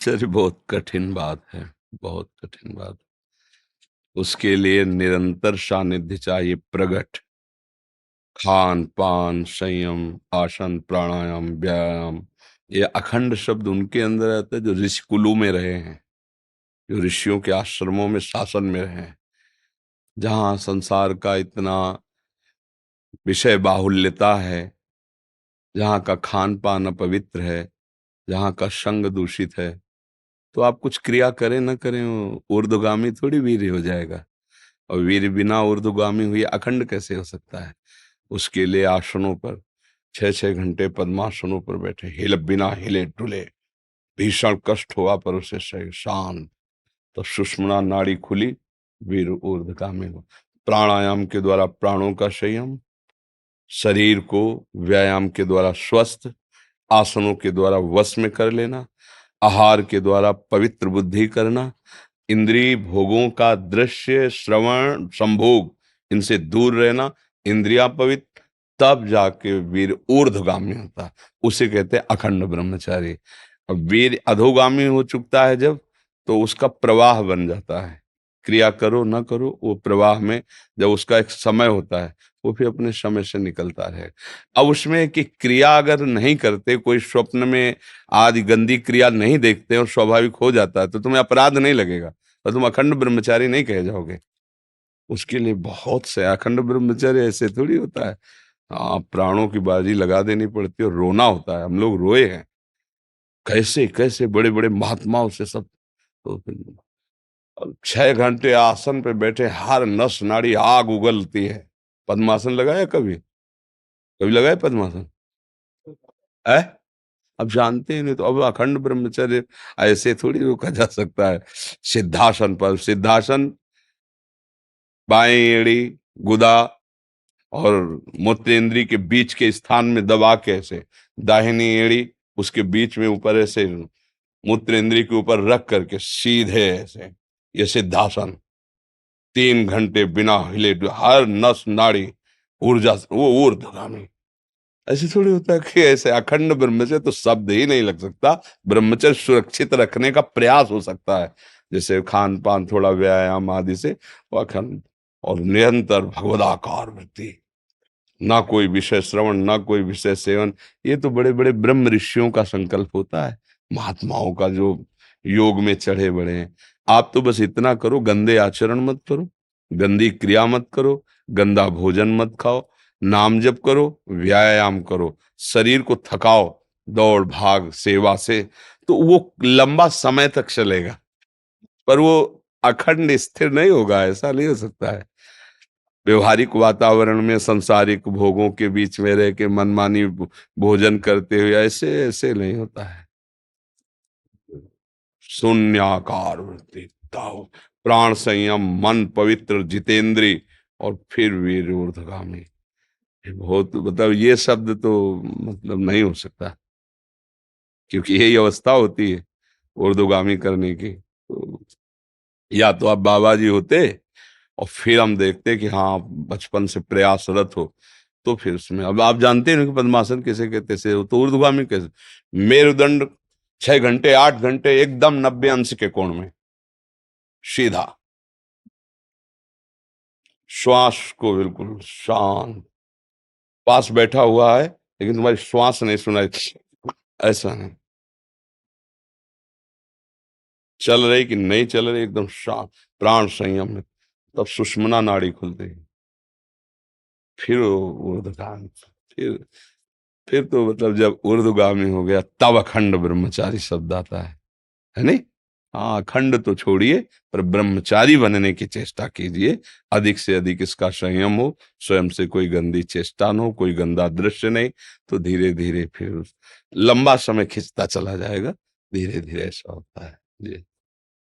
चलिए, बहुत कठिन बात है। बहुत कठिन बात। उसके लिए निरंतर सानिध्य चाहिए, प्रगट। खान पान संयम, आसन प्राणायाम व्यायाम, ये अखंड शब्द उनके अंदर आता है जो ऋषि कुलों में रहे हैं, जो ऋषियों के आश्रमों में शासन में रहे हैं, जहाँ संसार का इतना विषय बाहुल्यता है, जहाँ का खान पान अपवित्र है, जहाँ का संग दूषित है। तो आप कुछ क्रिया करें ना करें, वो ऊर्ध्वगामी थोड़ी वीर्य हो जाएगा। और वीर्य बिना ऊर्ध्वगामी हुए अखंड कैसे हो सकता है? उसके लिए आसनों पर 6-6 घंटे पद्मासनों पर बैठे, हिल बिना हिले डुले, भीषण कष्ट हुआ पर उसे सही शांत, तो सुषुम्ना नाड़ी खुली, वीर ऊर्ध्वगामी हो। प्राणायाम के द्वारा प्राणों का संयम, शरीर को व्यायाम के द्वारा स्वस्थ, आसनों के द्वारा वश में कर लेना, आहार के द्वारा पवित्र बुद्धि करना, इंद्रिय भोगों का दृश्य श्रवण संभोग इनसे दूर रहना, इंद्रिया पवित्र, तब जाके वीर ऊर्ध्वगामी होता है। उसे कहते हैं अखंड ब्रह्मचारी। अब वीर अधोगामी हो चुकता है जब, तो उसका प्रवाह बन जाता है। क्रिया करो ना करो, वो प्रवाह में जब उसका एक समय होता है, वो फिर अपने समय से निकलता रहे। अब उसमें कि क्रिया अगर नहीं करते, कोई स्वप्न में आदि गंदी क्रिया नहीं देखते और स्वाभाविक हो जाता है, तो तुम्हें अपराध नहीं लगेगा और तुम अखंड ब्रह्मचारी नहीं कहे जाओगे। उसके लिए बहुत से अखंड ब्रह्मचर्य ऐसे थोड़ी होता है। हाँ, प्राणों की बाजी लगा देनी पड़ती है और रोना होता है। हम लोग रोए हैं, कैसे कैसे बड़े बड़े महात्माओं से सब। तो फिर अब 6 घंटे आसन पे बैठे, हर नस नाड़ी आग उगलती है। पद्मासन लगाया कभी? कभी लगाया पद्मासन है? अब जानते ही नहीं, तो अब अखंड ब्रह्मचर्य ऐसे थोड़ी रोका जा सकता है। सिद्धासन पर, सिद्धासन बाएं एड़ी, गुदा और मूत्रेंद्री के बीच के स्थान में दबा के ऐसे, दाहिनी एड़ी उसके बीच में ऊपर ऐसे मूत्रेंद्री के ऊपर रख करके सीधे ऐसे, ये सिद्धासन। 3 घंटे बिना हिले हर नस नाड़ी ऊर्जा, वो ऊर्ध्वगामी। ऐसे थोड़ी होता है कि ऐसे अखंड ब्रह्मचर्य तो शब्द ही नहीं लग सकता। ब्रह्मचर्य सुरक्षित रखने का प्रयास हो सकता है, जैसे खान पान, थोड़ा व्यायाम आदि से वो अखंड। और निरंतर भगवदाकार वृत्ति, ना कोई विषय श्रवण, ना कोई विषय सेवन। ये तो बड़े बड़े ब्रह्म ऋषियों का संकल्प होता है, महात्माओं का, जो योग में चढ़े बड़े हैं। आप तो बस इतना करो, गंदे आचरण मत करो, गंदी क्रिया मत करो, गंदा भोजन मत खाओ, नाम जप करो, व्यायाम करो, शरीर को थकाओ दौड़ भाग सेवा से, तो वो लंबा समय तक चलेगा। पर वो अखंड स्थिर नहीं होगा, ऐसा नहीं हो सकता है। व्यवहारिक वातावरण में सांसारिक भोगों के बीच में रह के मनमानी भोजन करते हुए ऐसे ऐसे नहीं होता है। शून्याकार वृत्ति, ताओ, प्राण संयम, मन पवित्र, जितेंद्री, और फिर वीर ऊर्ध्वगामी। ये बहुत, मतलब ये शब्द तो मतलब नहीं हो सकता, क्योंकि यही अवस्था होती है ऊर्ध्वगामी करने की। तो या तो आप बाबा जी होते, और फिर हम देखते कि हाँ बचपन से प्रयासरत हो, तो फिर उसमें, अब आप जानते हैं कि पद्मासन कैसे कहते से, तो ऊर्ध्वगामी कैसे? मेरुदंड 6 घंटे 8 घंटे एकदम 90 अंश के कोण में सीधा, श्वास को बिल्कुल शांत, पास बैठा हुआ है लेकिन तुम्हारी श्वास नहीं सुनाई, ऐसा नहीं, चल रही कि नहीं चल रही, एकदम शांत, प्राण संयम में, तब सुषुम्ना नाड़ी खुलती है। फिर वो ऊर्ध्वगामी, फिर फिर तो मतलब जब ऊर्ध्वगामी हो गया, तब अखंड ब्रह्मचारी शब्द आता है नहीं? हाँ, अखंड तो छोड़िए, पर ब्रह्मचारी बनने की चेष्टा कीजिए। अधिक से अधिक इसका संयम हो, स्वयं से कोई गंदी चेष्टा न हो, कोई गंदा दृश्य नहीं, तो धीरे धीरे फिर लंबा समय खिंचता चला जाएगा। धीरे धीरे ऐसा होता है जी।